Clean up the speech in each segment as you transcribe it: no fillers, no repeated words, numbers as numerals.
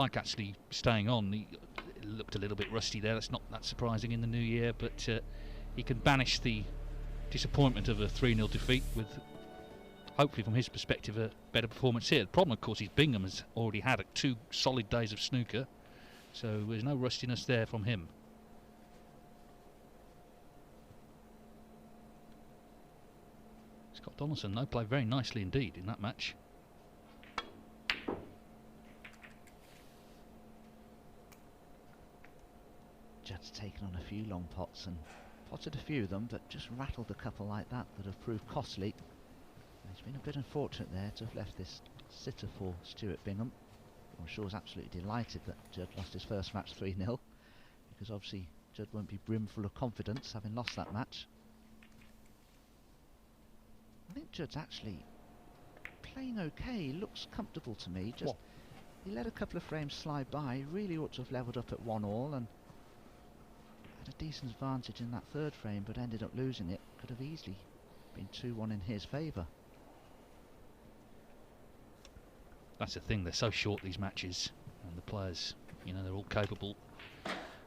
like actually staying on. He looked a little bit rusty there. That's not that surprising in the new year, but he can banish the disappointment of a 3-0 defeat with, hopefully from his perspective, a better performance here. The problem, of course, is Bingham has already had 2 solid days of snooker, so there's no rustiness there from him. Scott Donaldson, though, played very nicely indeed in that match. Judd's taken on a few long pots and potted a few of them, but just rattled a couple like that have proved costly. And he's been a bit unfortunate there to have left this sitter for Stuart Bingham. I'm sure he's absolutely delighted that Judd lost his first match 3-0, because obviously Judd won't be brimful of confidence having lost that match. I think Judd's actually playing okay. He looks comfortable to me. Just he let a couple of frames slide by. He really ought to have levelled up at 1-all and had a decent advantage in that 3rd frame, but ended up losing it. Could have easily been 2-1 in his favour. That's the thing, they're so short, these matches, and the players, you know, they're all capable.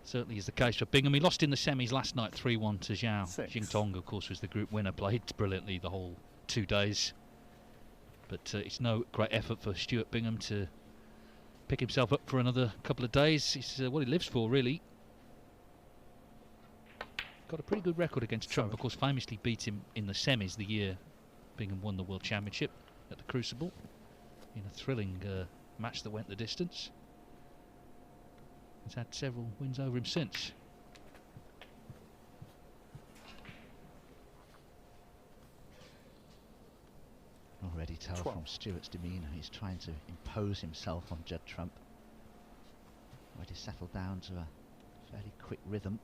Certainly is the case for Bingham. He lost in the semis last night 3-1 to Zhao. Jingtong, of course, was the group winner. Played brilliantly the whole 2 days, but it's no great effort for Stuart Bingham to pick himself up for another couple of days. It's what he lives for, really. Got a pretty good record against Trump. Of course, famously beat him in the semis the year Bingham won the World Championship at the Crucible in a thrilling match that went the distance. He's had several wins over him since. Already tell from Stuart's demeanour he's trying to impose himself on Judd Trump. Already settled down to a fairly quick rhythm.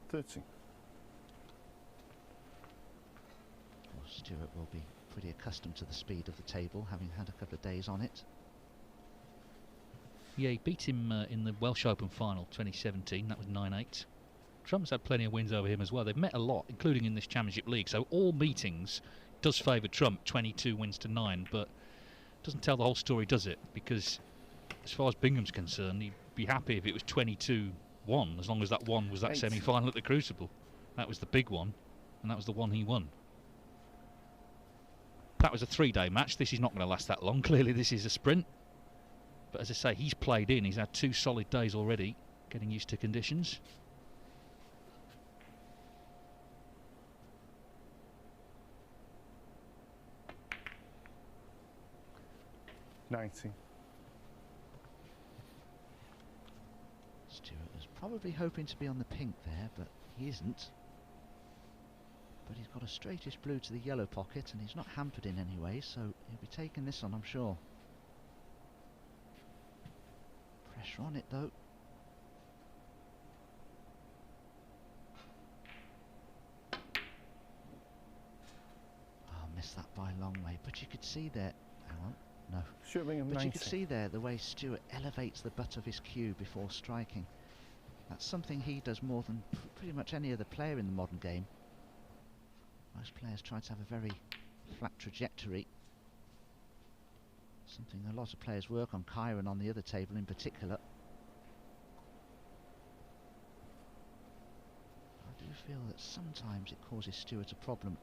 30. Well, Stuart will be pretty accustomed to the speed of the table, having had a couple of days on it. Yeah, he beat him in the Welsh Open final 2017. That was 9-8. Trump's had plenty of wins over him as well. They've met a lot, including in this Championship League. So all meetings does favour Trump, 22 wins to 9, but doesn't tell the whole story, does it? Because as far as Bingham's concerned, he'd be happy if it was 22-1, as long as that one was that semi-final at the Crucible. That was the big one, and that was the one he won. That was a 3-day match. This is not going to last that long. Clearly this is a sprint. But as I say, he's played in. He's had 2 solid days already, getting used to conditions. $90. Stuart was probably hoping to be on the pink there, but he isn't. But he's got a straightish blue to the yellow pocket, and he's not hampered in any way, so he'll be taking this on, I'm sure. Pressure on it, though. Oh, missed that by a long way, but you could see there... Hang on, no. But you could see there the way Stuart elevates the butt of his cue before striking. That's something he does more than pretty much any other player in the modern game. Most players try to have a very flat trajectory. Something a lot of players work on, Kyron on the other table in particular. I do feel that sometimes it causes Stuart a problem.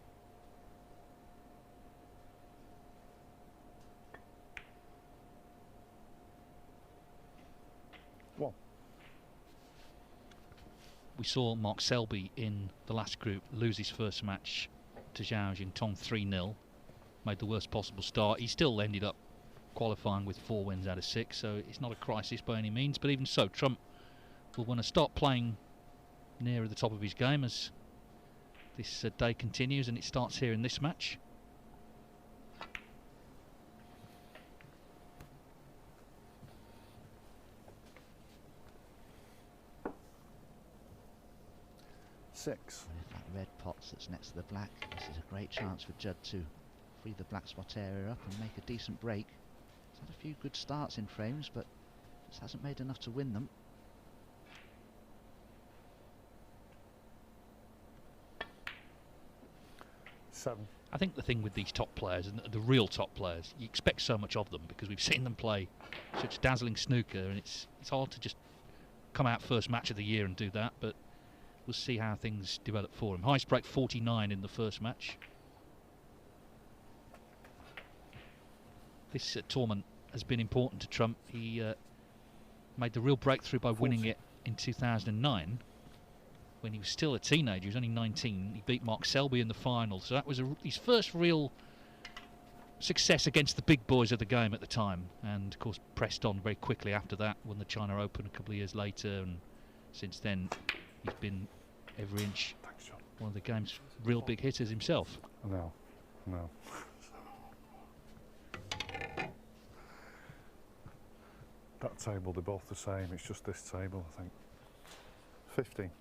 We saw Mark Selby in the last group lose his first match to Zhao Jingtong 3-0. Made the worst possible start. He still ended up qualifying with 4 wins out of 6, so it's not a crisis by any means. But even so, Trump will want to start playing nearer the top of his game as this day continues, and it starts here in this match. With that red pot that's next to the black, this is a great chance for Judd to free the black spot area up and make a decent break. He's had a few good starts in frames, but just hasn't made enough to win them. 7. I think the thing with these top players, and the real top players, you expect so much of them because we've seen them play such dazzling snooker, and it's hard to just come out first match of the year and do that, but we'll see how things develop for him. Highest break 49 in the first match. This tournament has been important to Trump. He made the real breakthrough by winning it in 2009 when he was still a teenager. He was only 19. He beat Mark Selby in the final, so that was his first real success against the big boys of the game at the time, and of course pressed on very quickly after that, won the China Open a couple of years later, and since then he's been every inch one of the game's real big hitters himself. No. That table, they're both the same, it's just this table, I think. 15.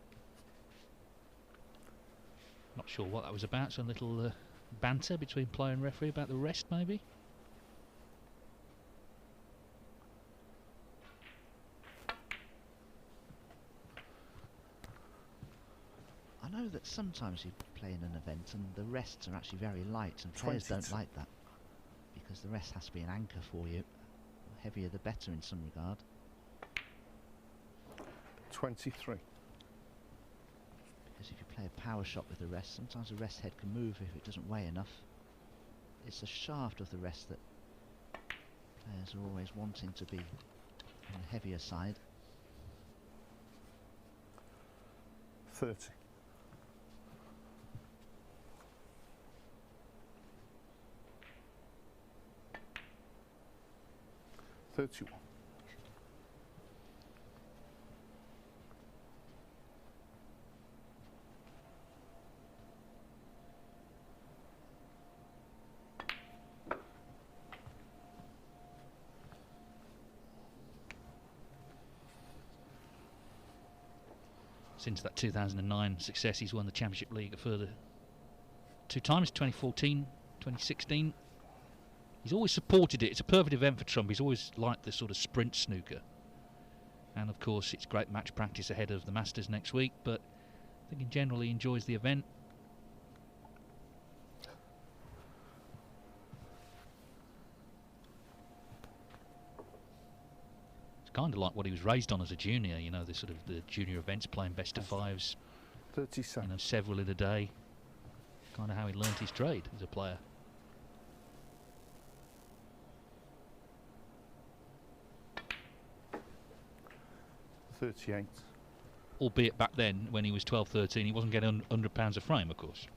Not sure what that was about, some little banter between player and referee about the rest maybe. I know that sometimes you play in an event and the rests are actually very light, and players don't like that because the rest has to be an anchor for you. The heavier the better in some regard. 23. Because if you play a power shot with the rest, sometimes the rest head can move if it doesn't weigh enough. It's the shaft of the rest that players are always wanting to be on the heavier side. 30. 31. Since that 2009 success, he's won the Championship League a further 2 times, 2014, 2016. He's always supported it. It's a perfect event for Trump. He's always liked the sort of sprint snooker. And of course, it's great match practice ahead of the Masters next week, but I think in general he enjoys the event. Kind of like what he was raised on as a junior, you know, the sort of the junior events, playing best of fives, 37. you know, several in a day. Kind of how he learnt his trade as a player. £38. Albeit back then, when he was 12, 13, he wasn't getting £100 a frame, of course.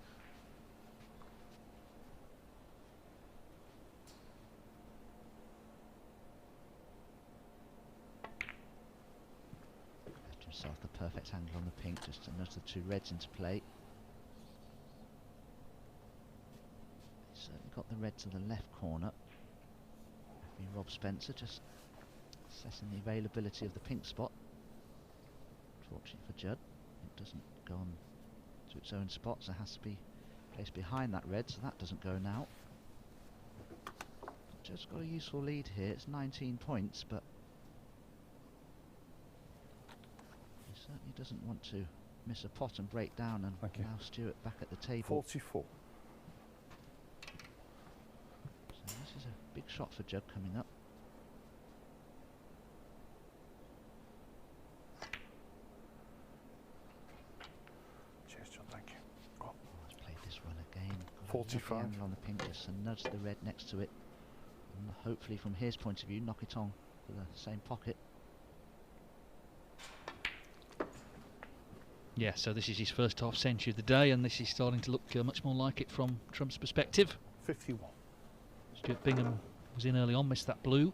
Himself the perfect angle on the pink, just to nudge the 2 reds into play. He's certainly got the red to the left corner. Rob Spencer just assessing the availability of the pink spot. Unfortunately for Judd, it doesn't go on to its own spot, so it has to be placed behind that red, so that doesn't go now. Judd's got a useful lead here. It's 19 points, but certainly doesn't want to miss a pot and break down and allow Stuart back at the table. 44. So this is a big shot for Judd coming up. Cheers, John, thank you. Go on. Let's play this one again. 45. Angle on the pink, just to nudge the red next to it, and hopefully from his point of view knock it on for the same pocket. Yeah, so this is his first half century of the day, and this is starting to look much more like it from Trump's perspective. 51. Stuart Bingham was in early on, missed that blue.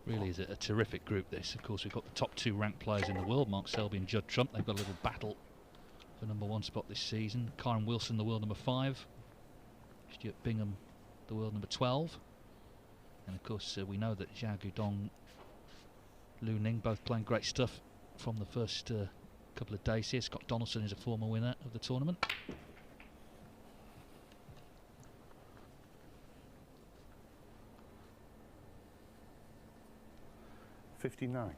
Really is a terrific group, this. Of course, we've got the top 2 ranked players in the world, Mark Selby and Judd Trump. They've got a little battle for #1 spot this season. Kyron Wilson, the world number 5. Stuart Bingham, the world number 12. And of course, we know that Zhao Guodong Lu Ning both playing great stuff from the first couple of days here. Scott Donaldson is a former winner of the tournament. $59.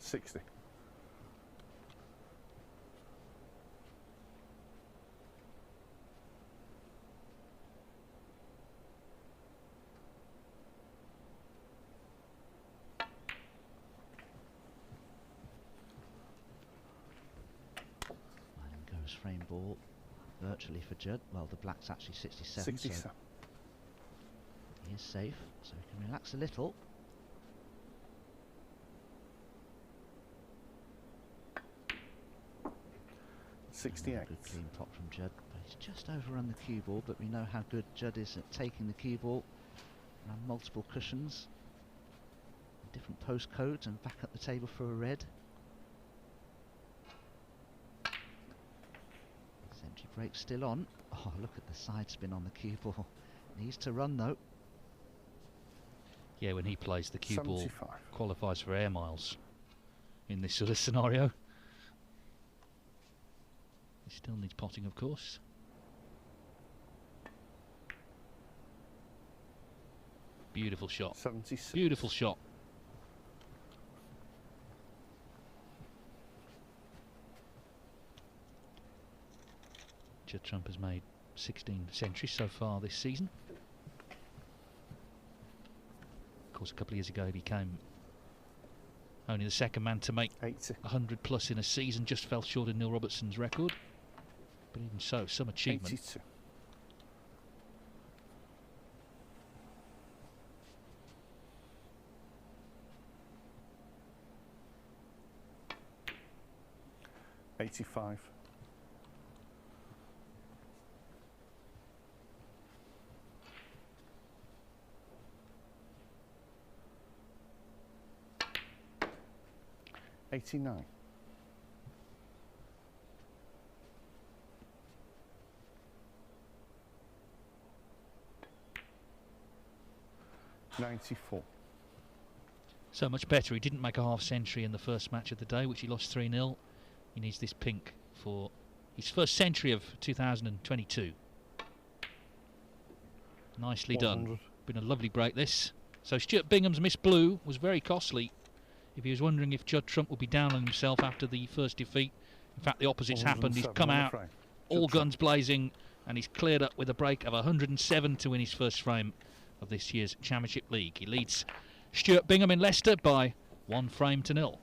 60. Goes frame ball virtually for Judd. Well, the black's actually 67. 67. So he is safe, so he can relax a little. $68. Good clean pot from Judd, but he's just overrun the cue ball. But we know how good Judd is at taking the cue ball around multiple cushions, different postcodes, and back up the table for a red. Century break still on. Oh, look at the side spin on the cue ball. Needs to run though. Yeah, when he plays the cue ball, 75. qualifies for air miles in this sort of scenario. He still needs potting, of course. Beautiful shot. 76. Beautiful shot. Judd Trump has made 16 centuries so far this season. Of course, a couple of years ago he became only the second man to make 80. 100 plus in a season, just fell short of Neil Robertson's record. But even so, some achievement. 82. $85. $89. $94. So much better. He didn't make a half century in the first match of the day, which he lost 3-0. He needs this pink for his first century of 2022. Nicely done. Been a lovely break this. So Stuart Bingham's Miss Blue was very costly. If he was wondering if Judd Trump would be down on himself after the first defeat, in fact the opposite's happened. He's come out all guns blazing and he's cleared up with a break of 107 to win his first frame of this year's Championship League. He leads Stuart Bingham in Leicester by 1 frame to 0.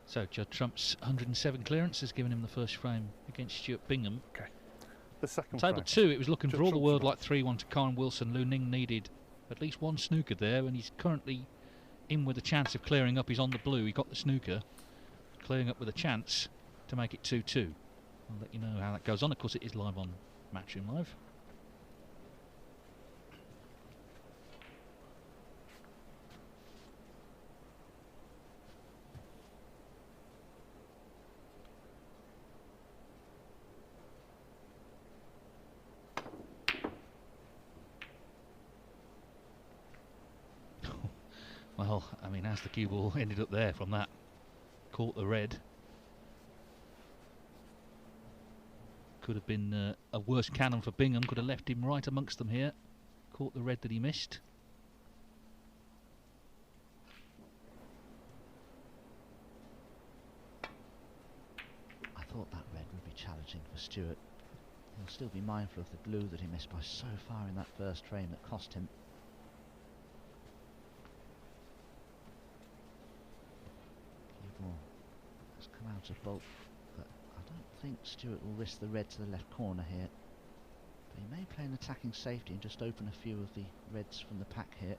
So Judd Trump's 107 clearance has given him the first frame against Stuart Bingham. Okay. The second Table frame. 2, it was looking Judd for all the Trump's world about. like 3-1 to Karen Wilson. Lu Ning needed at least one snooker there, and he's currently in with a chance of clearing up. He's on the blue, he got the snooker, clearing up with a chance to make it 2-2. I'll let you know how that goes on. Of course, it is live on Matchroom Live. Well, I mean, as the cue ball ended up there from that, caught the red. Could have been a worse cannon for Bingham, could have left him right amongst them here. Caught the red that he missed. I thought that red would be challenging for Stuart. He'll still be mindful of the blue that he missed by so far in that first frame that cost him. Ball has come out of bulk, but I don't think Stuart will risk the red to the left corner here. But he may play an attacking safety and just open a few of the reds from the pack here.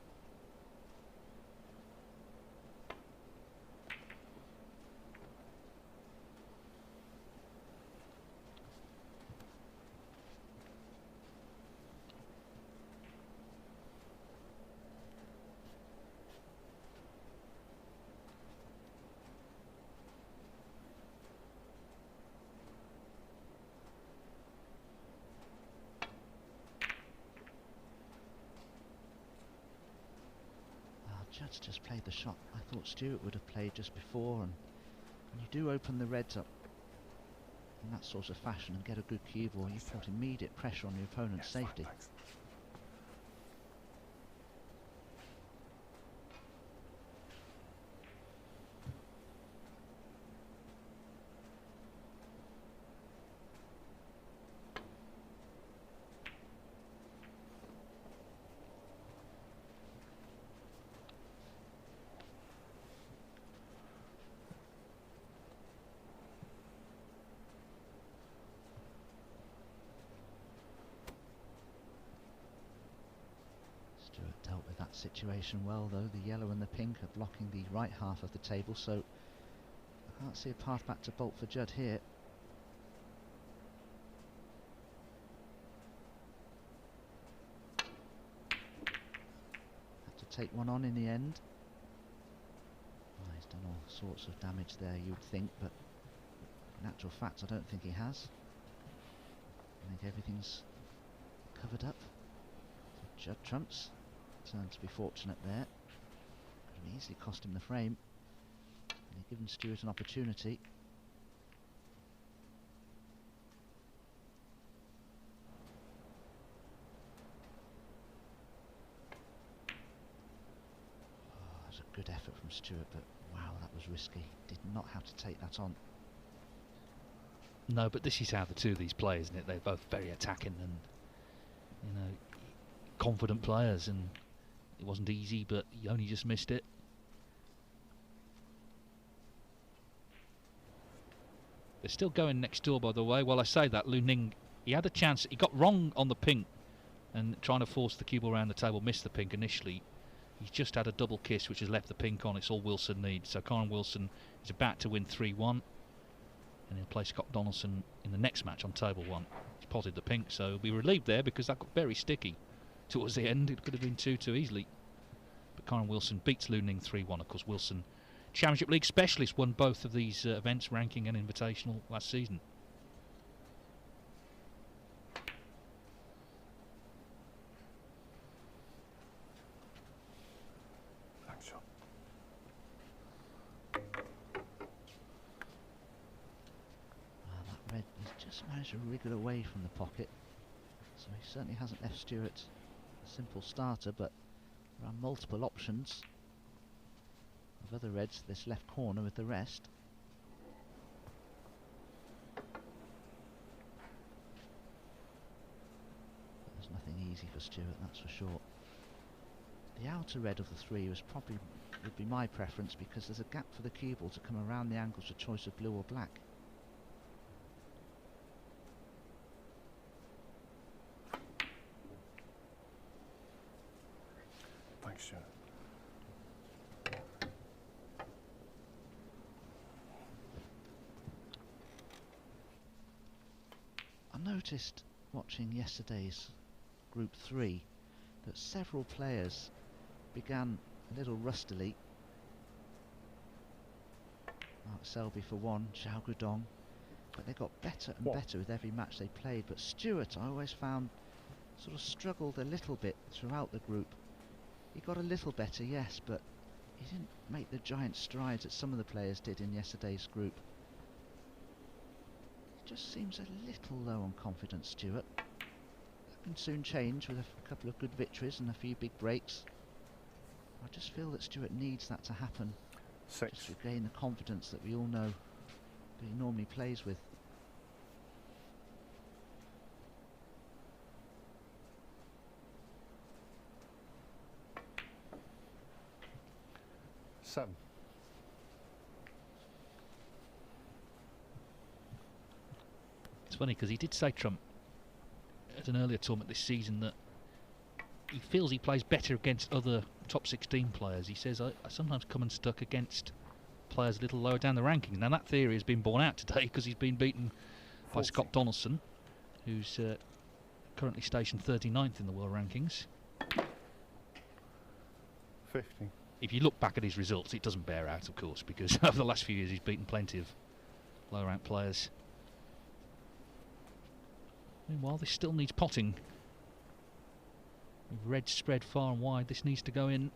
Judd's just played the shot I thought Stuart would have played just before, and when you do open the reds up in that sort of fashion and get a good cue ball, you put immediate pressure on your opponent's safety. Thanks. Stuart dealt with that situation well, though. The yellow and the pink are blocking the right half of the table, so I can't see a path back to bolt for Judd here. Had to take one on in the end. Oh, he's done all sorts of damage there, you'd think, but in actual fact I don't think he has. I think everything's covered up. Judd trumps. Turned to be fortunate there. Could have easily cost him the frame. And given Stuart an opportunity. Oh, that was a good effort from Stuart, but wow, that was risky. Did not have to take that on. No, but this is how the two of these play, isn't it? They're both very attacking and, you know, confident players, and it wasn't easy, but he only just missed it. They're still going next door, by the way. While I say that, Lu Ning, he had a chance. He got wrong on the pink and trying to force the cue ball around the table, missed the pink initially. He's just had a double kiss, which has left the pink on. It's all Wilson needs. So Karen Wilson is about to win 3-1. And he'll play Scott Donaldson in the next match on table 1. He's potted the pink, so he'll be relieved there because that got very sticky. Towards the end, it could have been 2-2 easily. But Karen Wilson beats Lu Ning 3-1. Of course, Wilson, Championship League specialist, won both of these events, ranking and invitational, last season. Thanks, John. That red has just managed to wriggle away from the pocket. So he certainly hasn't left Stuart a simple starter, but there are multiple options of other reds this left corner with the rest. There's nothing easy for Stuart, that's for sure. The outer red of the three would be my preference, because there's a gap for the cue ball to come around the angles of choice of blue or black. Thanks, Stuart. I noticed watching yesterday's Group 3 that several players began a little rustily. Mark Selby for one, Zhao Gudong, but they got better and better with every match they played. But Stuart, I always found, sort of struggled a little bit throughout the group. He got a little better, yes, but he didn't make the giant strides that some of the players did in yesterday's group. He just seems a little low on confidence, Stuart. That can soon change with a couple of good victories and a few big breaks. I just feel that Stuart needs that to happen. 6. Just to regain the confidence that we all know that he normally plays with. 7. It's funny because he did say, Trump, at an earlier tournament this season, that he feels he plays better against other top 16 players. He says, I sometimes come unstuck against players a little lower down the rankings. Now that theory has been borne out today, because he's been beaten by 40. Scott Donaldson, who's currently stationed 39th in the world rankings. 50. If you look back at his results, it doesn't bear out, of course, because over the last few years he's beaten plenty of lower ranked players. Meanwhile, this still needs potting. With red spread far and wide, this needs to go in.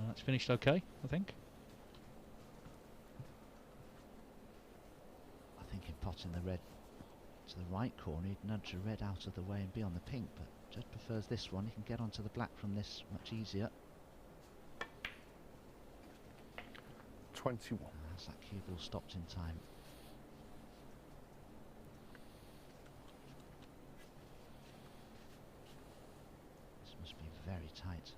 That's finished okay, I think. I think in potting the red to the right corner, he'd nudge the red out of the way and be on the pink, but Judd prefers this one. He can get onto the black from this much easier. 21. As that cue ball stopped in time. This must be very tight.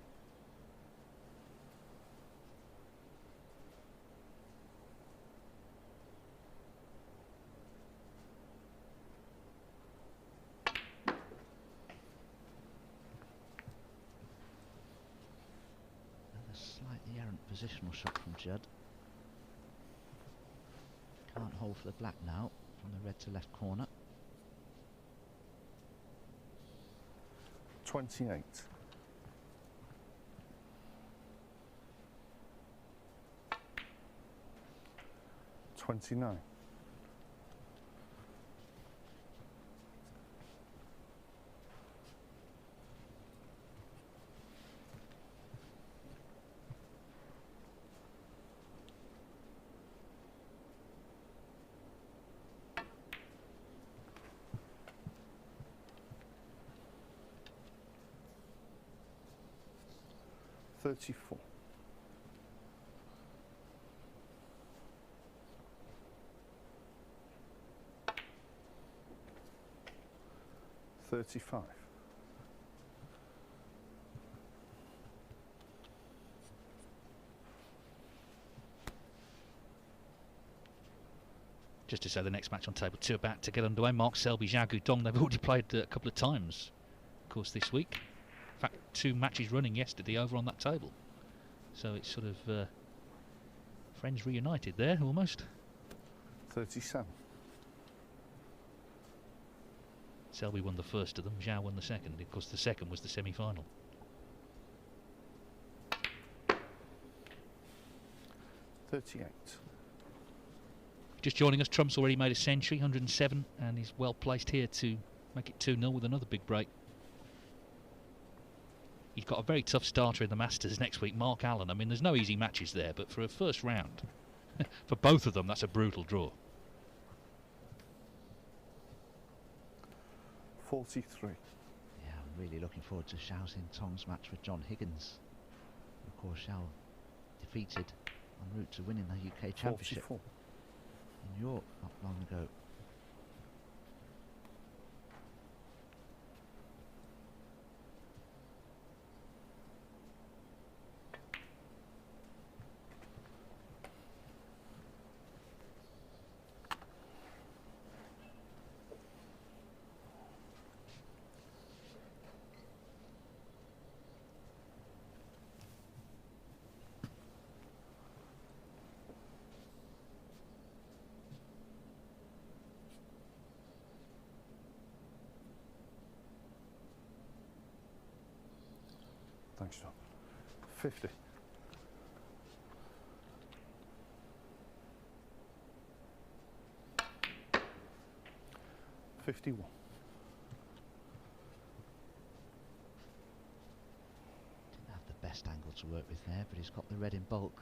Another slightly errant positional shot from Judd. Can't hold for the black now, from the red to left corner. 28. 29. 34. 35. Just to say, the next match on table 2 about to get underway. Mark Selby, Zhao Gudong, they've already played a couple of times, of course, this week. In fact, 2 matches running yesterday over on that table. So it's sort of friends reunited there, almost. 37. Selby won the first of them, Zhao won the second. Of course, the second was the semi-final. 38. Just joining us, Trump's already made a century, 107, and he's well placed here to make it 2-0 with another big break. He's got a very tough starter in the Masters next week, Mark Allen. I mean, there's no easy matches there, but for a first round, for both of them, that's a brutal draw. 43. Yeah, I'm really looking forward to Xiao Xin Tong's match with John Higgins. Of course, Xiao undefeated en route to winning the UK Championship 44. in York not long ago. Thanks, John. 50. $51. Didn't have the best angle to work with there, but he's got the red in bulk.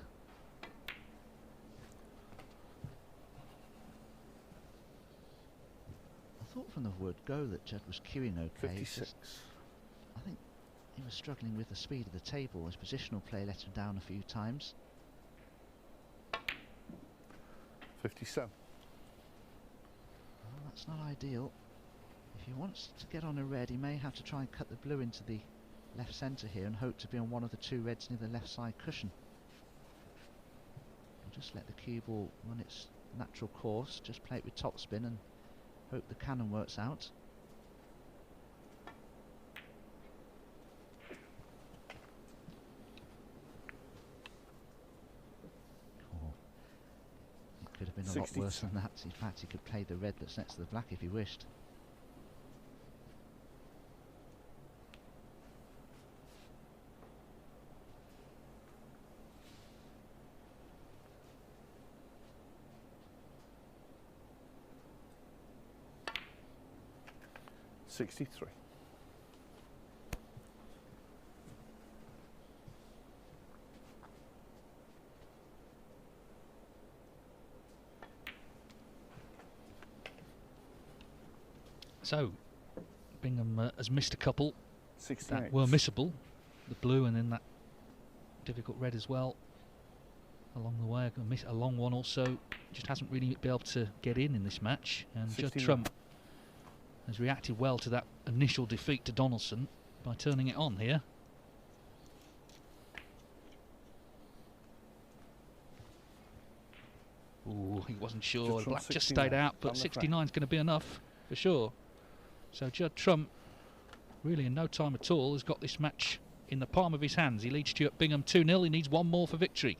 I thought from the word go that Judd was queuing okay. 56. I think he was struggling with the speed of the table. His positional play let him down a few times. 57. Well, that's not ideal. If he wants to get on a red, he may have to try and cut the blue into the left centre here and hope to be on one of the two reds near the left side cushion. Or just let the cue ball run its natural course, just play it with topspin and hope the cannon works out. Could have been a lot worse than that. In fact, he could play the red that's next to the black if he wished. $63. So, Bingham has missed a couple 68. that were missable. The blue and then that difficult red as well. Along the way, a long one also. Just hasn't really been able to get in this match. And Judd Trump has reacted well to that initial defeat to Donaldson by turning it on here. Ooh, he wasn't sure. Black just stayed out, but 69 is going to be enough for sure. So Judd Trump, really in no time at all, has got this match in the palm of his hands. He leads Stuart Bingham 2-0. He needs one more for victory.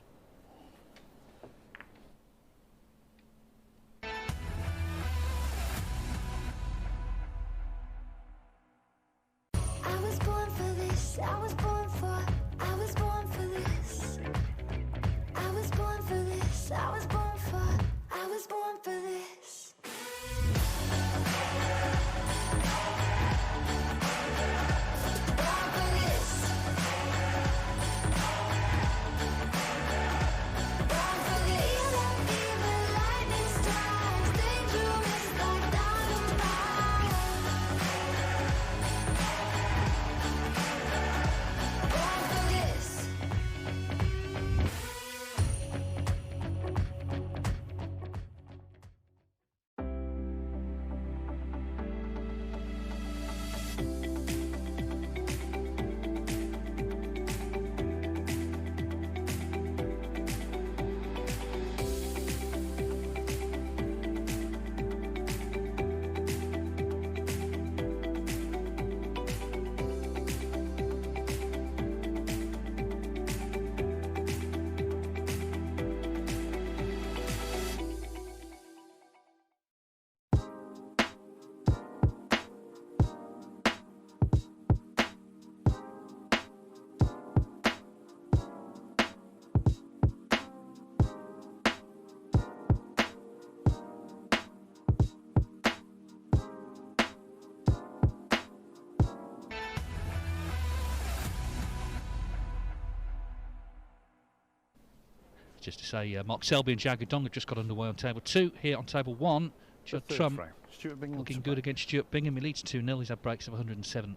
Just to say, Mark Selby and Jagged Dong have just got underway on table 2. Here on table 1, Judd Trump looking good against Stuart Bingham. He leads 2-0. He's had breaks of 107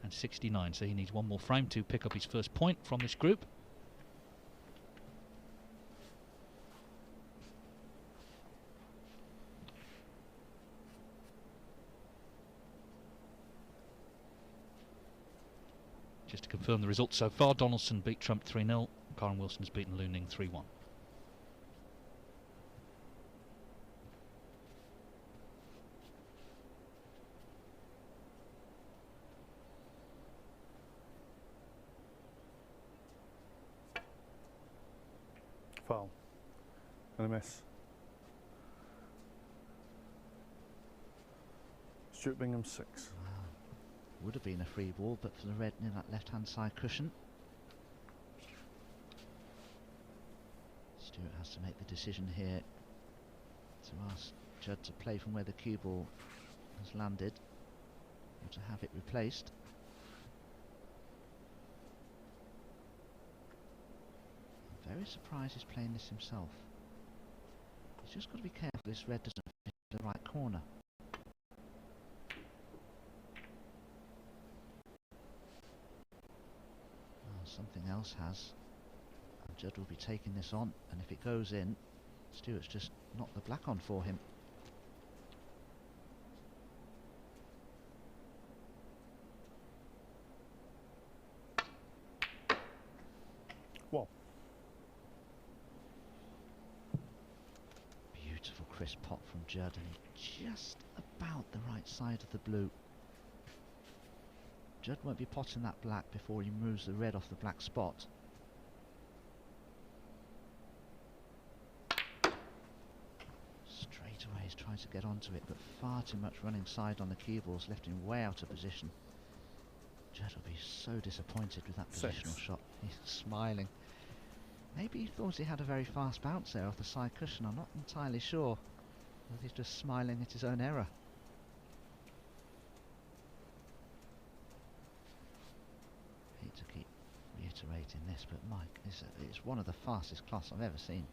and 69, so he needs one more frame to pick up his first point from this group. confirm the results so far. Donaldson beat Trump 3-0. Karen Wilson's beaten Lu Ning 3-1. Foul. And a miss. Stuart Bingham 6. Wow. Would have been a free ball, but for the red near that left-hand side cushion. Stuart has to make the decision here to ask Judd to play from where the cue ball has landed, or to have it replaced. I'm very surprised he's playing this himself. He's just got to be careful this red doesn't fit the right corner. Oh, something else has. And Judd will be taking this on, and if it goes in, Stuart's just knocked the black on for him. Well, beautiful crisp pot from Judd, and just about the right side of the blue. Judd won't be potting that black before he moves the red off the black spot. Straight away he's trying to get onto it, but far too much running side on the cue balls left him way out of position. Judd will be so disappointed with that positional shot. He's smiling. Maybe he thought he had a very fast bounce there off the side cushion. I'm not entirely sure whether he's just smiling at his own error. Hate to keep reiterating this, but Mike, it's one of the fastest cloths I've ever seen.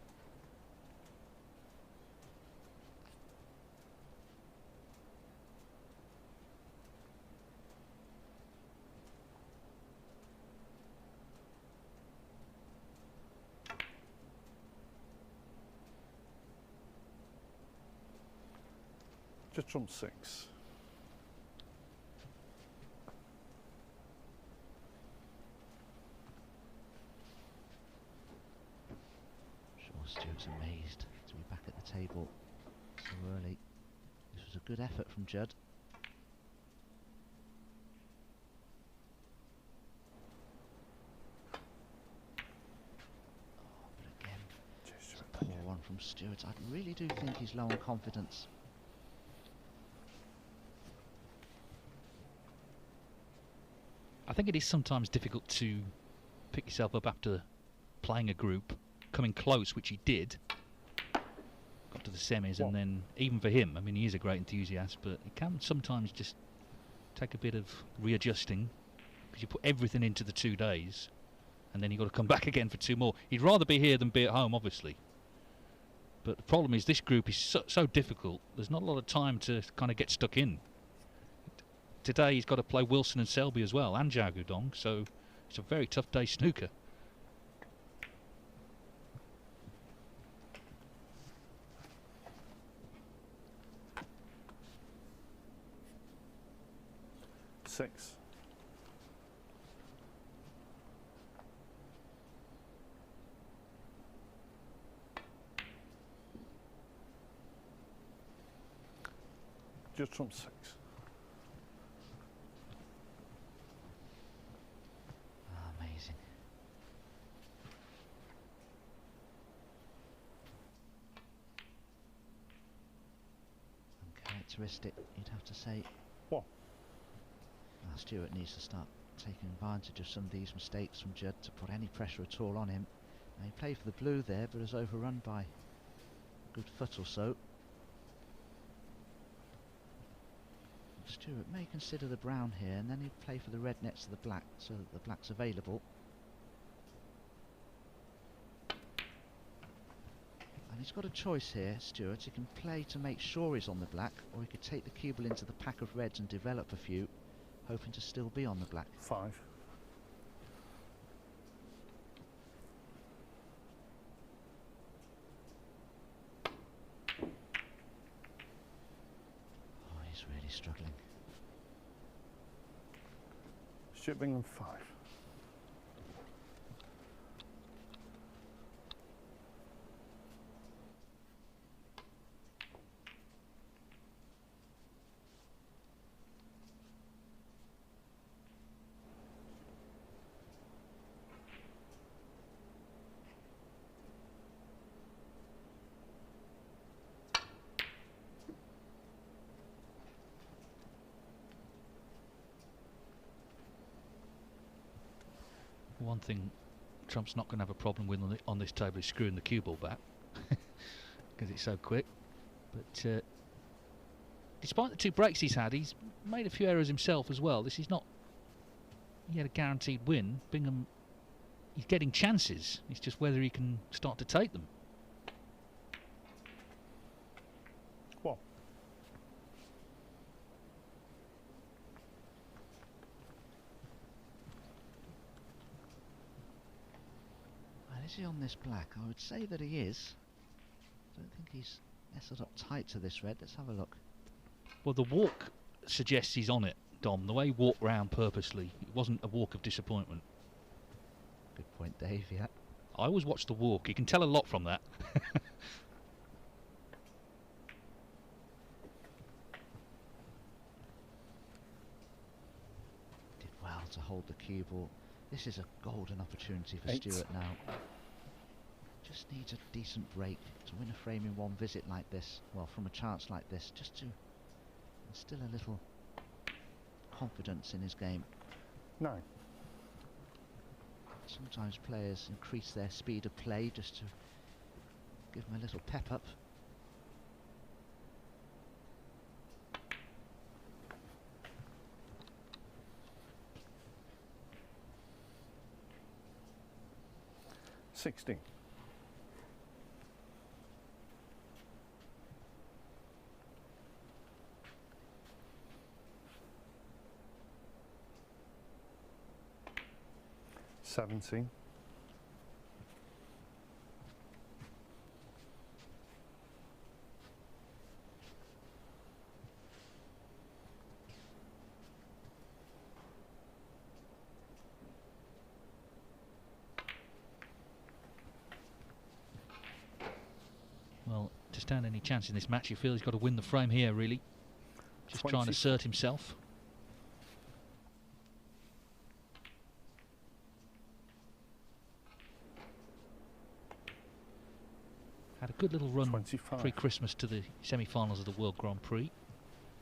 just trump 6. Sure, Stuart's amazed to be back at the table so early. This was a good effort from Judd. Oh, but again, it's a poor one from Stuart. I really do think he's low on confidence. I think it is sometimes difficult to pick yourself up after playing a group, coming close, which he did. Got to the semis, and then even for him, I mean, he is a great enthusiast, but it can sometimes just take a bit of readjusting, because you put everything into the 2 days, and then you've got to come back again for 2 more. He'd rather be here than be at home, obviously. But the problem is this group is so difficult. There's not a lot of time to kind of get stuck in. Today he's got to play Wilson and Selby as well, and Zhao Guodong, so it's a very tough day snooker. Six. Just trump 6. Amazing. Uncharacteristic, you'd have to say. What? Stuart needs to start taking advantage of some of these mistakes from Judd to put any pressure at all on him. Now, he played for the blue there, but was overrun by a good foot or so. Stuart may consider the brown here, and then he'd play for the red next to the black, so that the black's available. And he's got a choice here, Stuart. He can play to make sure he's on the black, or he could take the cue ball into the pack of reds and develop a few, hoping to still be on the black. 5. Oh, he's really struggling. Stuart Bingham 5. one thing Trump's not going to have a problem with on this table is screwing the cue ball back because it's so quick. But despite the 2 breaks he's had, he's made a few errors himself as well. This is not... He had a guaranteed win. Bingham, he's getting chances. It's just whether he can start to take them. Well, Is he on this black? I would say that he is. I don't think he's nestled up tight to this red. Let's have a look. Well, the walk suggests he's on it, Dom. The way he walked round purposely, it wasn't a walk of disappointment. Good point, Dave, yeah. I always watch the walk. You can tell a lot from that. Did well to hold the cue ball. This is a golden opportunity for 8. Stuart now. Just needs a decent break to win a frame in one visit like this. Well, from a chance like this, just to instill a little confidence in his game. 9. Sometimes players increase their speed of play just to give them a little pep up. $16. 17. 'Well, to stand any chance in this match, you feel he's got to win the frame here, really. Just trying to assert himself. Had a good little run 25. pre-Christmas to the semi-finals of the World Grand Prix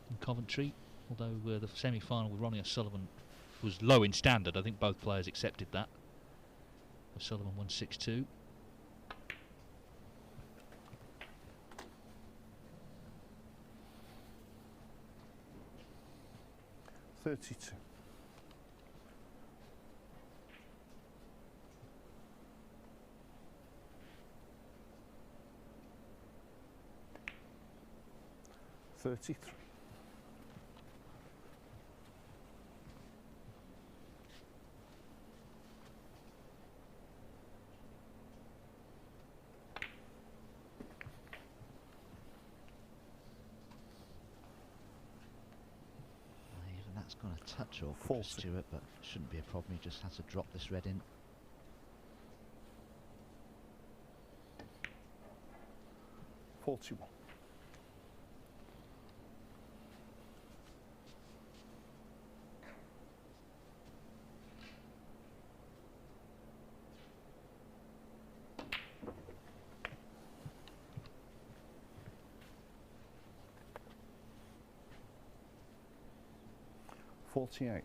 in Coventry. Although the semi-final with Ronnie O'Sullivan was low in standard, I think both players accepted that. O'Sullivan won 6-2. $32. 33. Even that's gone a touch awkward for 40. Stuart, but shouldn't be a problem. He just has to drop this red in. 41. 48.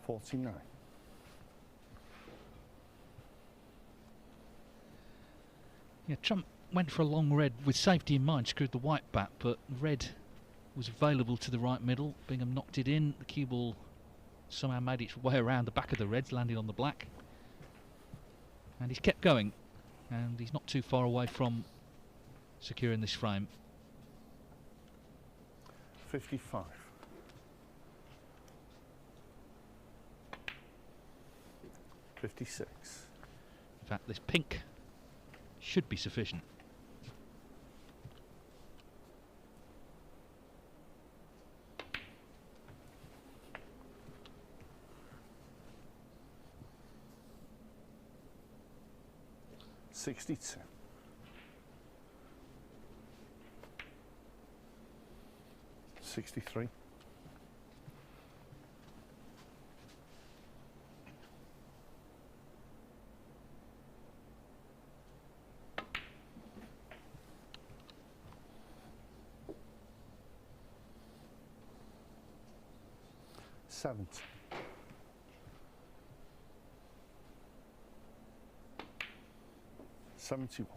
49. Yeah, Trump went for a long red with safety in mind, screwed the white back, but red was available to the right middle. Bingham knocked it in. The cue ball somehow made its way around the back of the reds, landing on the black. And he's kept going, and he's not too far away from securing this frame. 55. 56. In fact, this pink should be sufficient. $62. 63. 70. 71.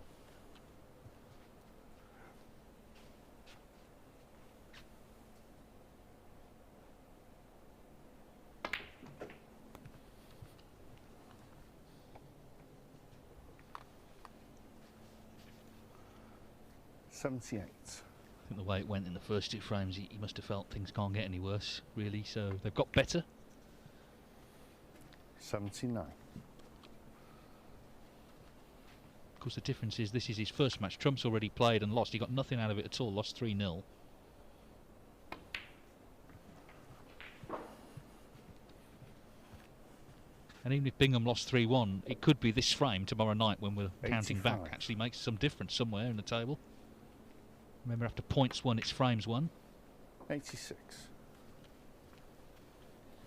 78. I think the way it went in the first two frames, he must have felt things can't get any worse, really, so they've got better. 79. Of course, the difference is this is his first match. Trump's already played and lost. He got nothing out of it at all, lost 3-0. And even if Bingham lost 3-1, it could be this frame tomorrow night when we're counting back 85. actually makes some difference somewhere in the table. Remember, after points won, it's frames won. 86.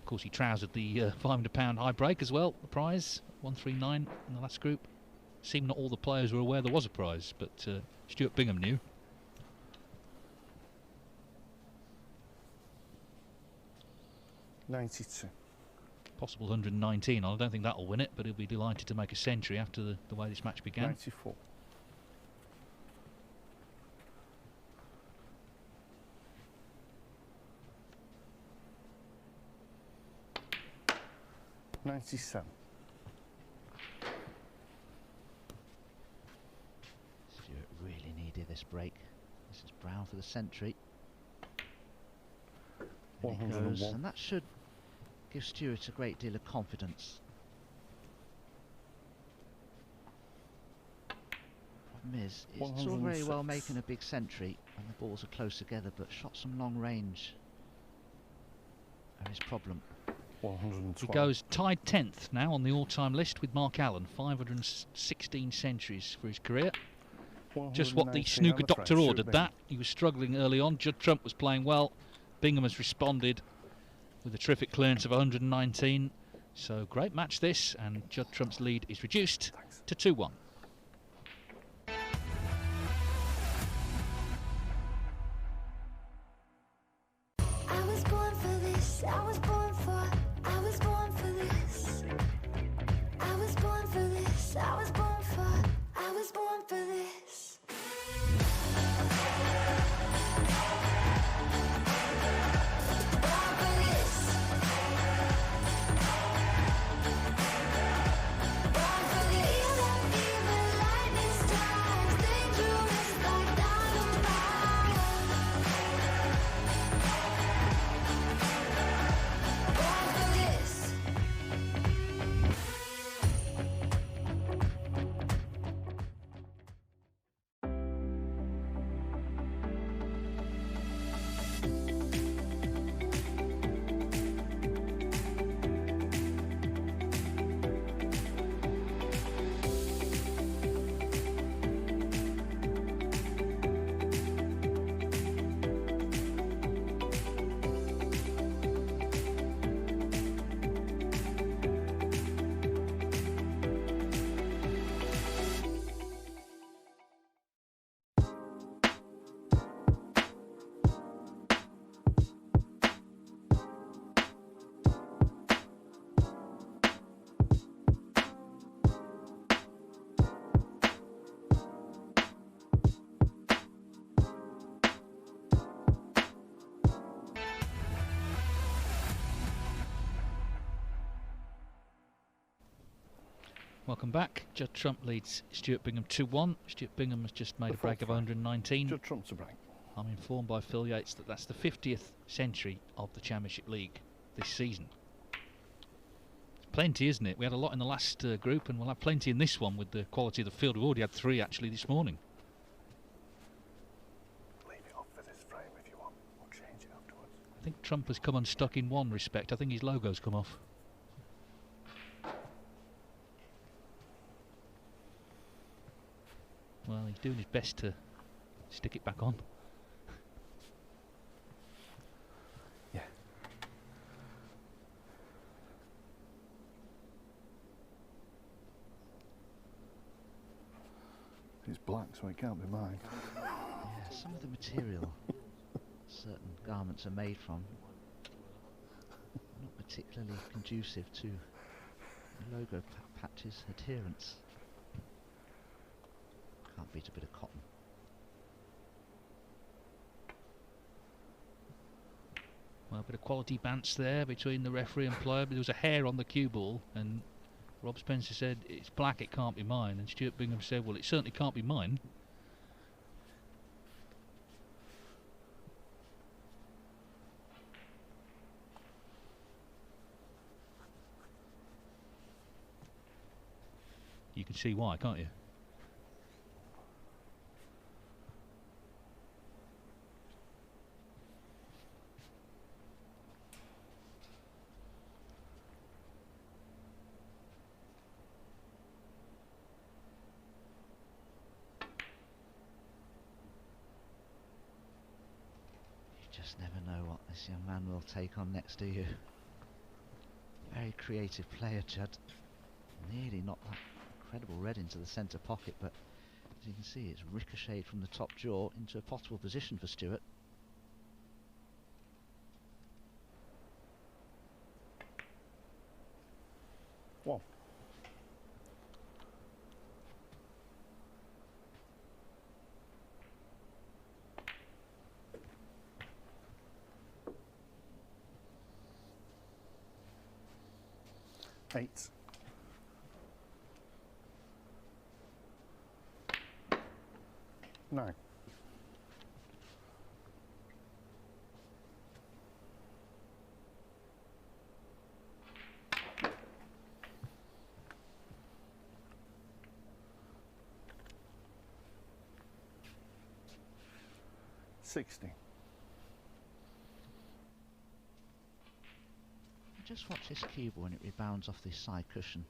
Of course, he trousered the £500 high break as well, the prize, 139 in the last group. Seemed not all the players were aware there was a prize, but Stuart Bingham knew. $92. Possible 119. I don't think that'll win it, but he'll be delighted to make a century after the way this match began. 94. 97. Stuart really needed this break. This is Brown for the century. And he goes, 101. and that should give Stuart a great deal of confidence. Problem is, it's all very well 106. making a big century when the balls are close together, but shots from long range are his problem. 112. He goes tied 10th now on the all-time list with Mark Allen, 516 centuries for his career. Just what the 119 snooker on the doctor frame, ordered Stuart that. He was struggling early on. Judd Trump was playing well. Bingham has responded with a terrific clearance of 119. So great match this, and Judd Trump's lead is reduced to 2-1. I was born for this, I was born for, I was born for this. I was born for this, I was born for, I was born for this. Born for this. Born for this. Even lightning strikes, dangerous like dynamite. Born for this. Welcome back. Judd Trump leads Stuart Bingham 2-1. Stuart Bingham has just made The a break of fourth frame. 119. Judd Trump's a break. I'm informed by Phil Yates that that's the 50th century of the Championship League this season. It's plenty, isn't it? We had a lot in the last group, and we'll have plenty in this one with the quality of the field. We've already had 3 actually this morning. Leave it off for this frame if you want. We'll change it afterwards. I think Trump has come unstuck in one respect. I think his logo's come off. Well, he's doing his best to stick it back on. Yeah. It's black, so it can't be mine. Yeah, some of the material certain garments are made from, not particularly conducive to the logo patch's adherence. Can't beat a bit of cotton. Well, a bit of quality bants there between the referee and player, but there was a hair on the cue ball, and Rob Spencer said, it's black, it can't be mine, and Stuart Bingham said, well, it certainly can't be mine. You can see why, can't you? Just never know what this young man will take on next, do you? Very creative player, Judd. Nearly knocked that incredible red into the centre pocket, but as you can see, it's ricocheted from the top jaw into a potable position for Stuart. One. Eight. Nine. $60. Just watch this cue ball when it rebounds off this side cushion.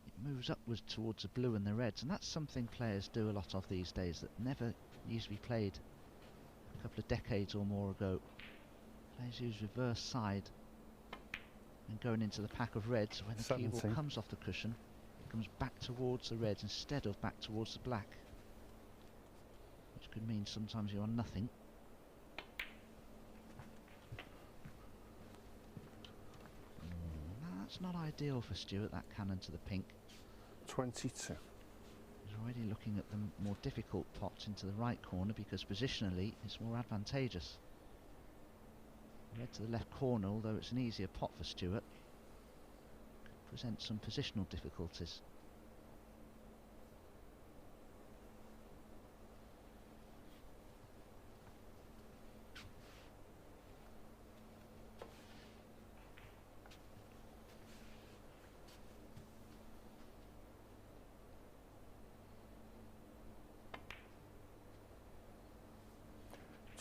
It moves upwards towards the blue and the reds, and that's something players do a lot of these days that never used to be played a couple of decades or more ago. Players use reverse side and going into the pack of reds. When the cue ball comes off the cushion, it comes back towards the reds instead of back towards the black, which could mean sometimes you're on nothing. That's not ideal for Stuart, that cannon to the pink. 22. He's already looking at the more difficult pots into the right corner because positionally it's more advantageous. Red to the left corner, although it's an easier pot for Stuart, could present some positional difficulties.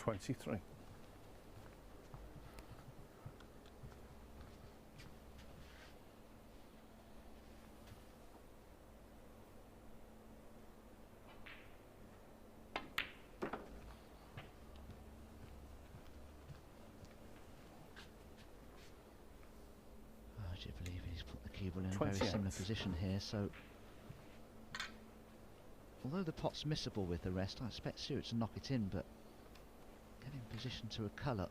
$23. I do believe he's put the cue ball in a very similar position here, so although the pot's missable with the rest, I expect Stuart to knock it in, but getting position to a colour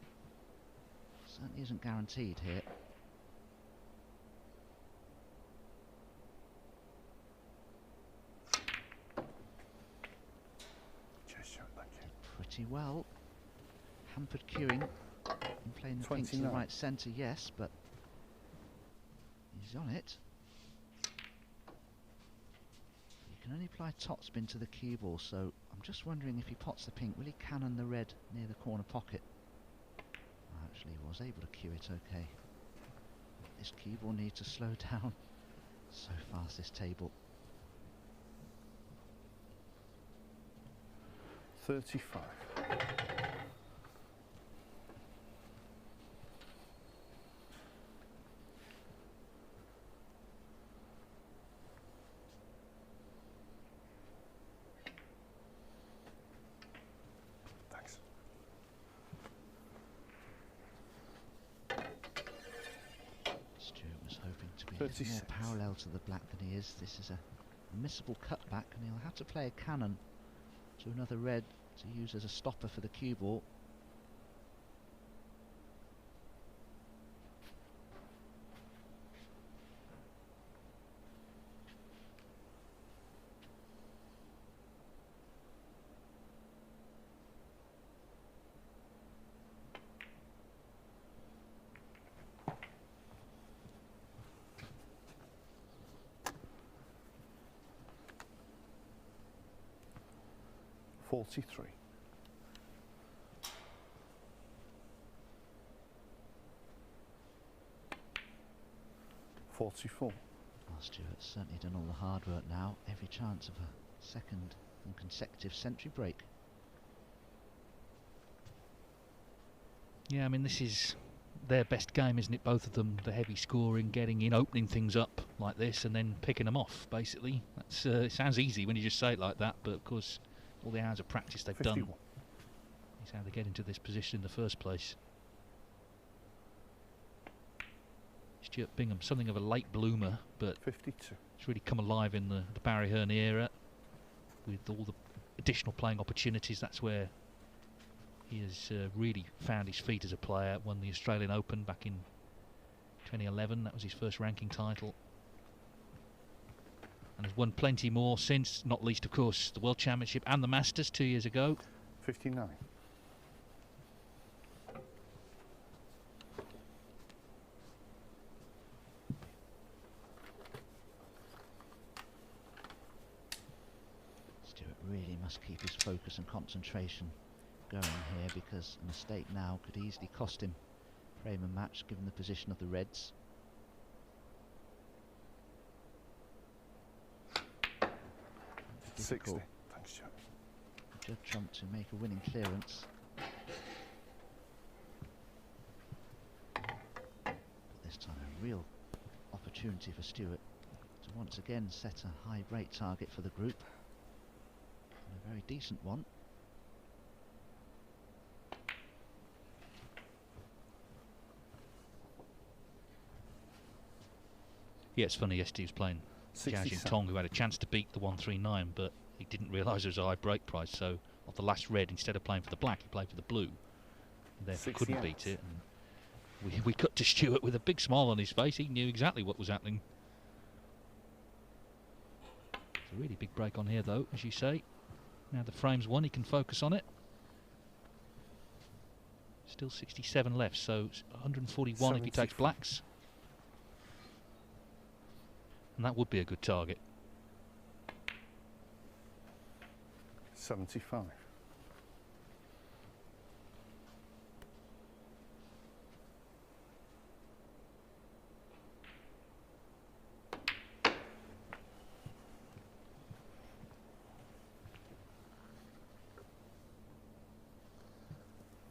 certainly isn't guaranteed here. Pretty well. Hampered queuing and playing the pink to the right centre, yes, but he's on it. You can only apply top spin to the cue ball, so I'm just wondering if he pots the pink, will he cannon the red near the corner pocket? Actually, he was able to cue it okay. This cue ball needs to slow down. So fast, this table. 35. Thanks. Stuart was hoping to be a little more parallel to the black than he is. This is a missable cutback, and he'll have to play a cannon to another red to use as a stopper for the cue ball. 43. 44. Well, Stuart's certainly done all the hard work now. Every chance of a second and consecutive century break. Yeah, I mean, this is their best game, isn't it? Both of them, the heavy scoring, getting in, opening things up like this, and then picking them off, basically. That's it sounds easy when you just say it like that, but of course, all the hours of practice they've 51. done is how they get into this position in the first place. Stuart Bingham, something of a late bloomer, but 52. it's really come alive in the Barry Hearn era with all the additional playing opportunities. That's where he has really found his feet as a player. Won the Australian Open back in 2011. That was his first ranking title. And has won plenty more since, not least, of course, the World Championship and the Masters 2 years ago. 59. Stuart really must keep his focus and concentration going here, because a mistake now could easily cost him frame and match given the position of the Reds. Sixty. Difficult Thanks, Judd. for Judd Trump to make a winning clearance. But this time a real opportunity for Stuart to once again set a high break target for the group, and a very decent one. Yeah, it's funny, yesterday he was playing Jiao 67. Tong, who had a chance to beat the 139, but he didn't realise there was a high break price, so of the last red, instead of playing for the black, he played for the blue, and therefore couldn't 68. beat it. And we cut to Stuart with a big smile on his face. He knew exactly what was happening. It's a really big break on here, though, as you say. Now the frame's won, he can focus on it. Still 67 left, so it's 141 if he takes 74. blacks. And that would be a good target. 75.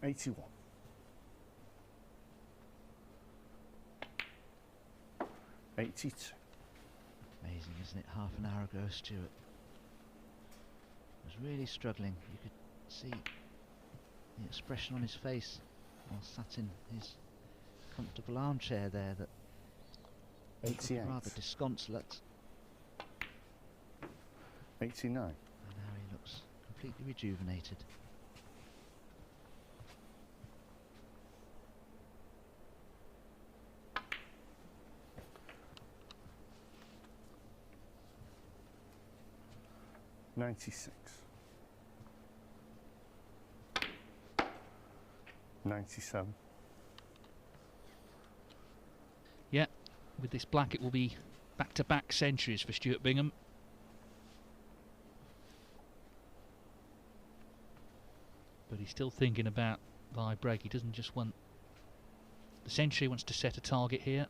81. 82. Amazing, isn't it? Half an hour ago, Stuart was really struggling. You could see the expression on his face while sat in his comfortable armchair there, that looked 88. rather disconsolate. 89. And now he looks completely rejuvenated. $96. 97. Yeah, with this black it will be back-to-back centuries for Stuart Bingham. But he's still thinking about the high break. He doesn't just want the century, he wants to set a target here.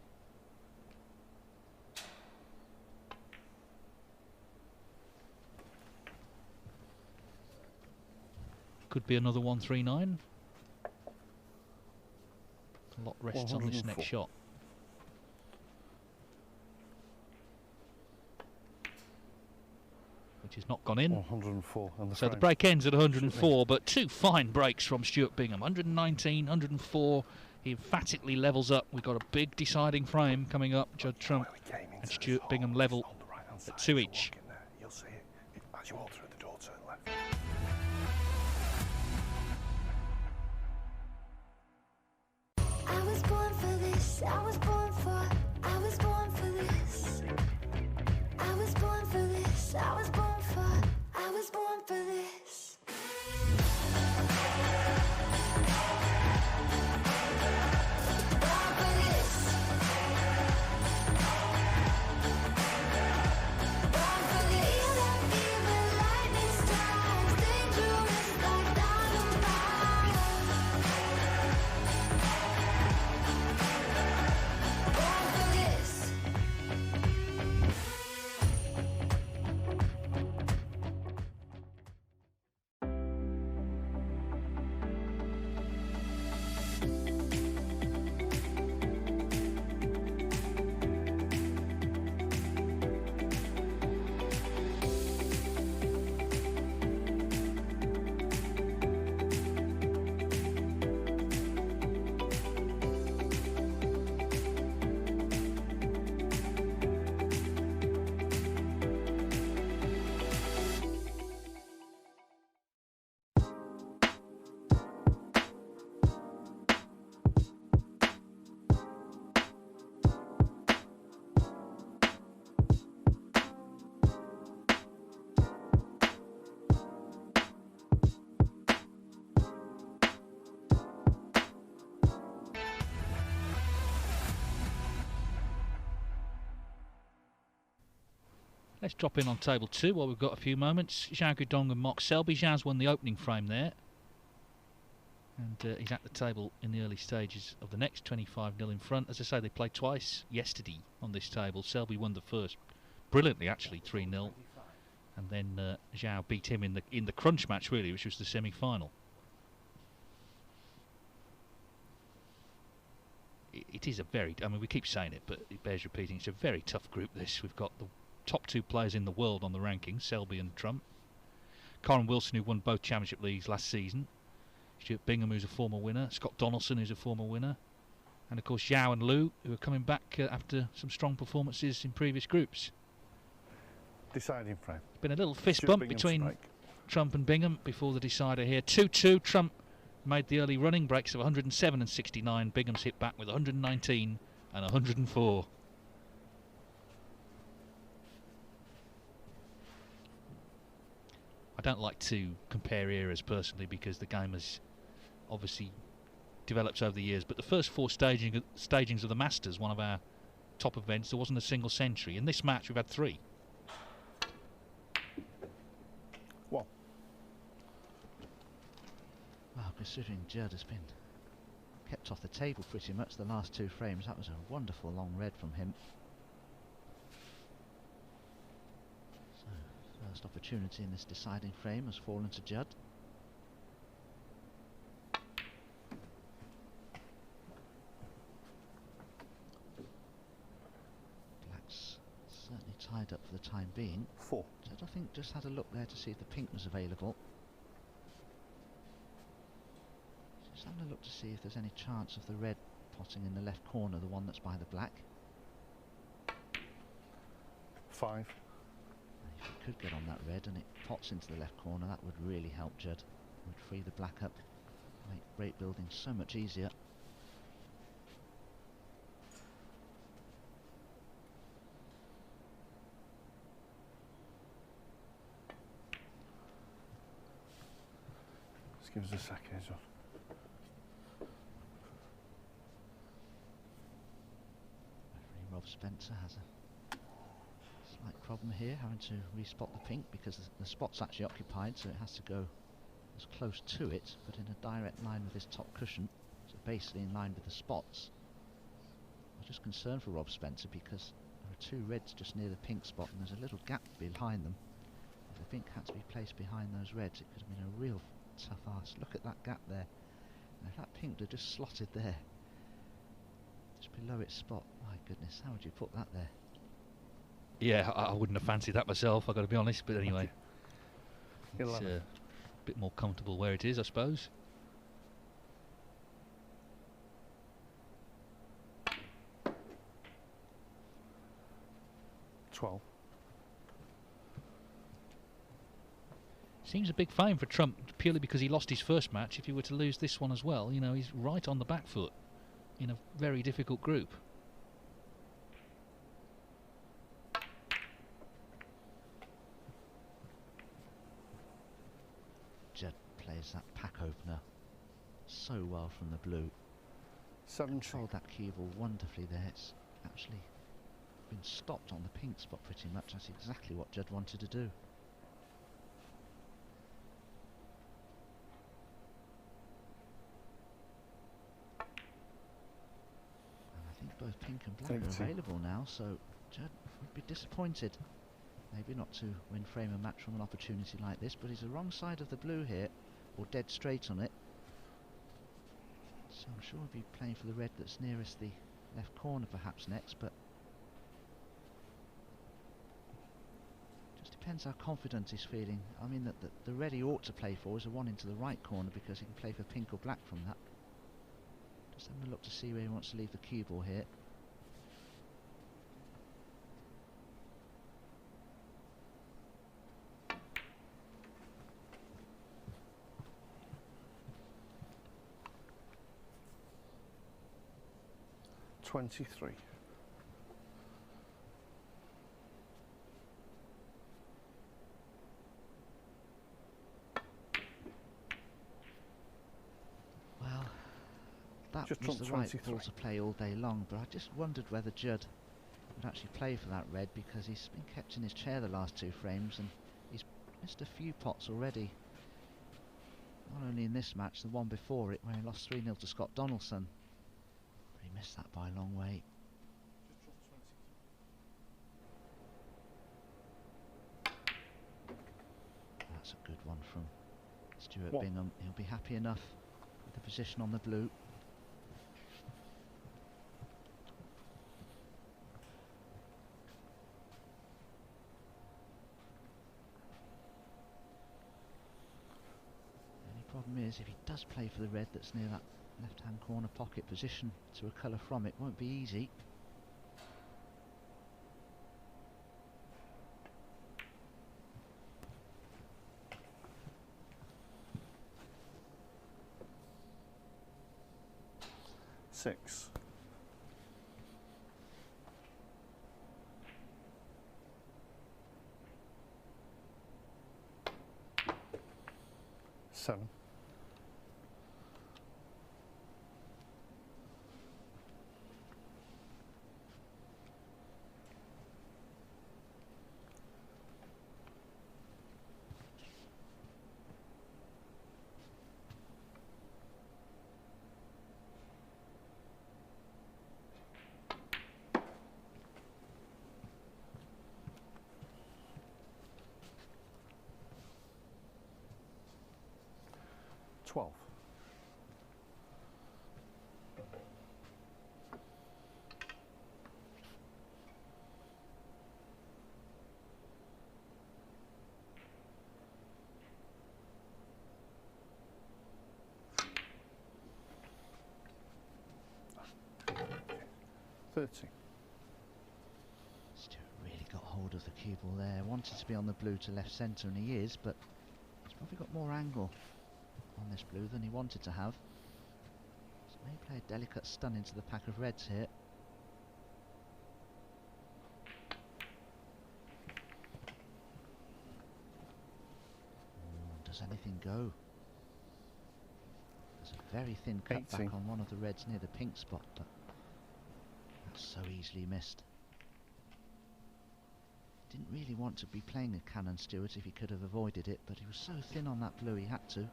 Could be another 139. A lot rests on this 104. next shot. Which has not gone in. 104. And So the frame. break ends at 104, but two fine breaks from Stuart Bingham. 119, 104. He emphatically levels up. We've got a big deciding frame coming up. Judd Trump and Stuart Bingham level at 2 each. You'll see it as you walk through the door, turn left. I was born for this. I was born for. I was born for this. I was born for this. I was born for. I was born for this. Born for this. Born for this. Feel that fever, lightning strikes, dangerous. Let's drop in on table 2 while we've got a few moments. Zhao Guidong and Mark Selby. Zhao's won the opening frame there. And he's at the table in the early stages of the next 25-0 in front. As I say, they played twice yesterday on this table. Selby won the first brilliantly, actually, 3-0. And then Zhao beat him in the crunch match, really, which was the semi-final. It is a very, I mean, we keep saying it, but it bears repeating. It's a very tough group, this. We've got the top 2 players in the world on the rankings, Selby and Trump. Karen Wilson, who won both championship leagues last season. Stuart Bingham, who's a former winner. Scott Donaldson, who's a former winner. And, of course, Zhao and Liu, who are coming back after some strong performances in previous groups. Deciding frame. Been a little fist bump between Trump and Bingham before the decider here. 2-2. Trump made the early running breaks of 107 and 69. Bingham's hit back with 119 and 104. I don't like to compare eras personally because the game has obviously developed over the years, but the first 4 stagings of the Masters, one of our top events, there wasn't a single century. In this match we've had 3. Well, considering Judd has been kept off the table pretty much the last 2 frames, that was a wonderful long red from him. So, first opportunity in this deciding frame has fallen to Judd. Black's certainly tied up for the time being. 4. Judd, I think, just had a look there to see if the pink was available. Just having a look to see if there's any chance of the red potting in the left corner, the one that's by the black. 5. If it could get on that red and it pots into the left corner, that would really help Judd. It would free the black up, make break building so much easier. Just give us a second, John. Referee Rob Spencer has a slight problem here, having to respot the pink because the spot's actually occupied, so it has to go as close to it, but in a direct line with this top cushion, so basically in line with the spots. I was just concerned for Rob Spencer because there are 2 reds just near the pink spot and there's a little gap behind them. If the pink had to be placed behind those reds, it could have been a real tough ask. Look at that gap there. And if that pink had just slotted there, just below its spot, my goodness, how would you put that there? Yeah, I wouldn't have fancied that myself, I've got to be honest, but anyway. It's a bit more comfortable where it is, I suppose. $12. Seems a big fame for Trump, purely because he lost his first match. If he were to lose this one as well, you know, he's right on the back foot in a very difficult group. Judd plays that pack opener so well from the blue. 7. Controlled that cue ball wonderfully there. It's actually been stopped on the pink spot pretty much. That's exactly what Judd wanted to do. And I think both pink and black are available now, so Judd would be disappointed. Maybe not to win frame a match from an opportunity like this, but he's the wrong side of the blue here, or dead straight on it. So I'm sure he'll be playing for the red that's nearest the left corner perhaps next, but just depends how confident he's feeling. I mean, that the red he ought to play for is the one into the right corner because he can play for pink or black from that. Just having a look to see where he wants to leave the cue ball here. $23. Well, that Just was the right 23. ball to play all day long, but I just wondered whether Judd would actually play for that red, because he's been kept in his chair the last 2 frames and he's missed a few pots already. Not only in this match, the one before it where he lost 3-0 to Scott Donaldson. But he missed that by a long way. That's a good one from Stuart Bingham. He'll be happy enough with the position on the blue. Problem is, if he does play for the red that's near that left-hand corner pocket position to a colour from it, won't be easy. Six. Seven. 12. Stuart really got hold of the cue ball there. Wanted to be on the blue to left centre, and he is, but he's probably got more angle on this blue than he wanted to have. So may play a delicate stun into the pack of reds here. Does anything go? There's a very thin cutback on one of the reds near the pink spot, but that's so easily missed. Didn't really want to be playing a cannon, Stuart, if he could have avoided it, but he was so thin on that blue he had to.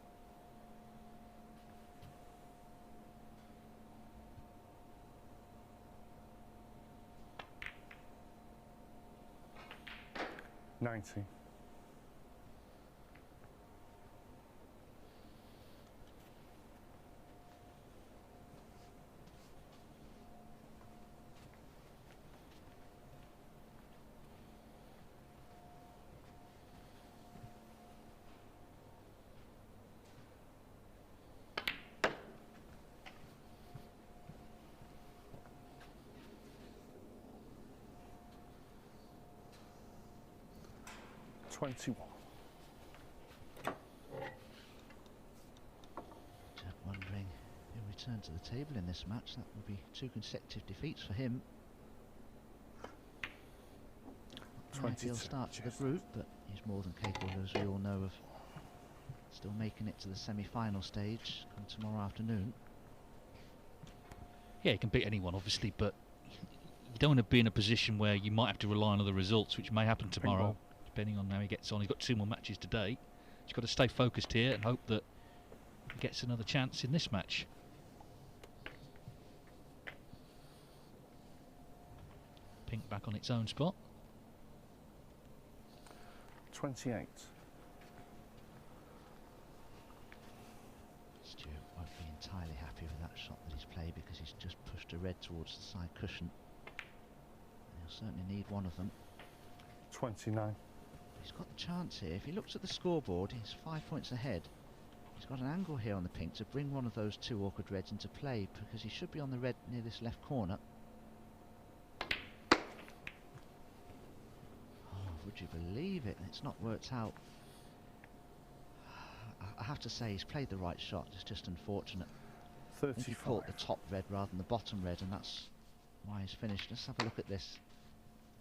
$90. 21. Wondering he'll return to the table in this match. That would be 2 consecutive defeats for him. 22. Ideal start to the group, but he's more than capable, as we all know, of still making it to the semi-final stage come tomorrow afternoon. Yeah, he can beat anyone, obviously, but you don't want to be in a position where you might have to rely on other results, which may happen tomorrow, depending on how he gets on. He's got 2 more matches today. He's got to stay focused here and hope that he gets another chance in this match. Pink back on its own spot. 28. Stuart won't be entirely happy with that shot that he's played, because he's just pushed a red towards the side cushion. And he'll certainly need one of them. 29. He's got the chance here. If he looks at the scoreboard, he's 5 points ahead. He's got an angle here on the pink to bring one of those 2 awkward reds into play, because he should be on the red near this left corner. Oh, would you believe it? It's not worked out. I have to say, he's played the right shot. It's just unfortunate. 35. I think he caught the top red rather than the bottom red, and that's why he's finished. Let's have a look at this.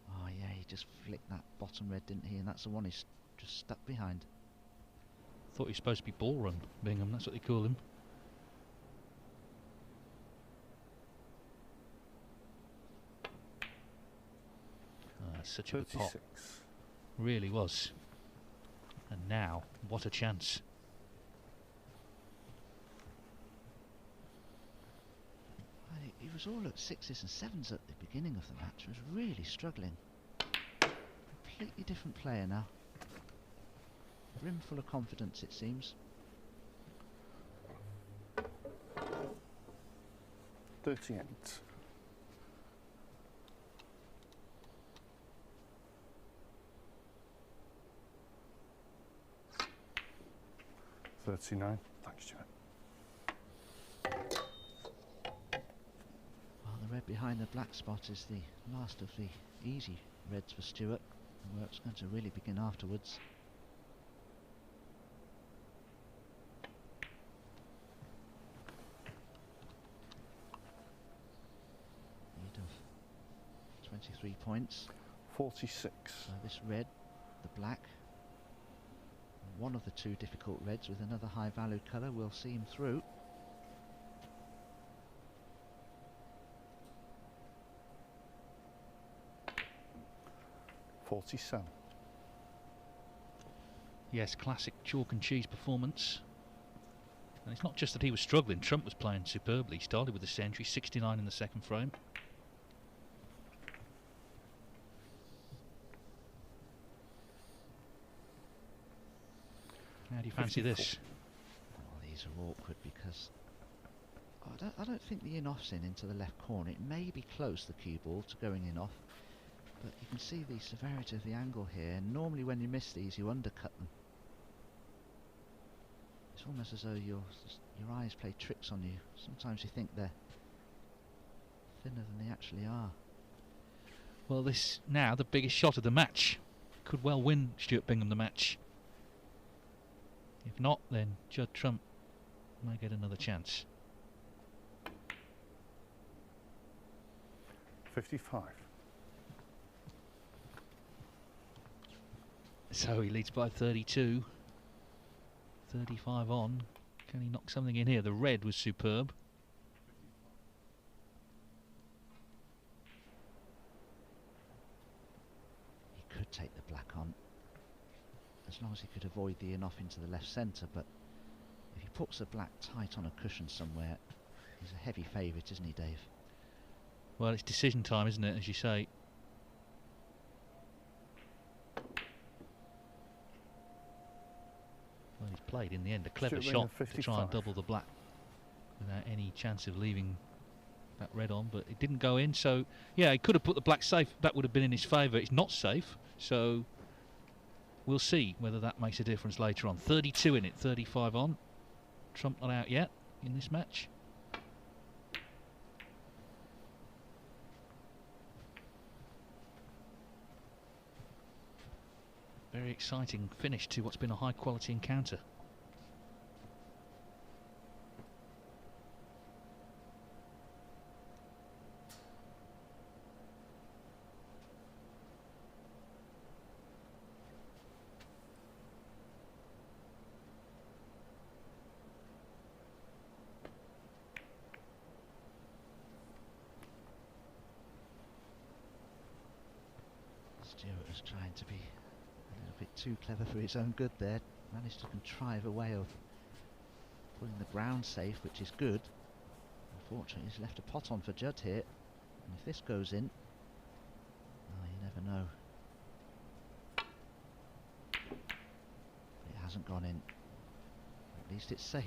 Oh yeah, he just flicked that bottom red, didn't he? And that's the one he's just stuck behind. Thought he's supposed to be ball run, Bingham, that's what they call him. That's such a good pot. 36. Really was. And now, what a chance. He was all at 6s and 7s at the beginning of the match. He was really struggling. Completely different player now. Brimful of confidence, it seems. 38. $39. Thanks, Stuart. Well, the red behind the black spot is the last of the easy reds for Stuart. The work's going to really begin afterwards. Lead of 23 points. 46. So this red, the black, one of the two difficult reds with another high value colour will see him through. $47. Yes, classic chalk and cheese performance. And it's not just that he was struggling. Trump was playing superbly. He started with a century, 69 in the second frame. How do you fancy 54. this? Oh, these are awkward because I don't think the in-off's into the left corner. It may be close, the cue ball, to going in-off, but you can see the severity of the angle here, and normally when you miss these you undercut them. It's almost as though your eyes play tricks on you. Sometimes you think they're thinner than they actually are. Well, this now the biggest shot of the match. Could well win Stuart Bingham the match. If not, then Judd Trump may get another chance. 55. So he leads by 32. 35 on. Can he knock something in here? The red was superb. He could take the black on, as long as he could avoid the in-off into the left centre, but if he puts the black tight on a cushion somewhere, he's a heavy favourite, isn't he, Dave? Well, it's decision time, isn't it, as you say. Well, he's played in the end a clever Stuart shot Bingham, to try and 55. double the black without any chance of leaving that red on, but it didn't go in. So yeah, he could have put the black safe. That would have been in his favour. It's not safe, so we'll see whether that makes a difference later on. 32 in it, 35 on. Trump not out yet in this match. Very exciting finish to what's been a high quality encounter. Stuart was trying to be a little bit too clever for his own good there. Managed to contrive a way of pulling the ground safe, which is good. Unfortunately, he's left a pot on for Judd here, and if this goes in, oh, you never know. But it hasn't gone in. At least it's safe.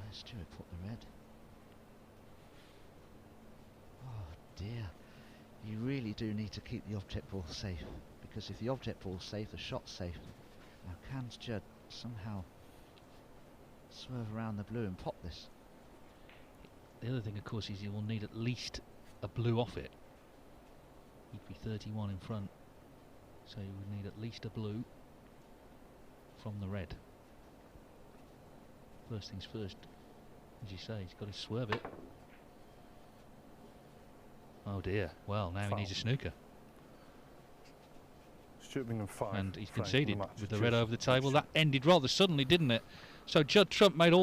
Stuart put the red. Oh dear. You really do need to keep the object ball safe, because if the object ball's safe, the shot's safe. Now can Judd somehow swerve around the blue and pop this? The other thing, of course, is you will need at least a blue off it. He'd be 31 in front, so you would need at least a blue from the red. First things first, as you say, he's got to swerve it. Oh dear, well, now he needs a snooker. Stuart Bingham 5. And he's frames conceded in the match. with the Cheers. red over the table. That ended rather suddenly, didn't it? So Judd Trump made all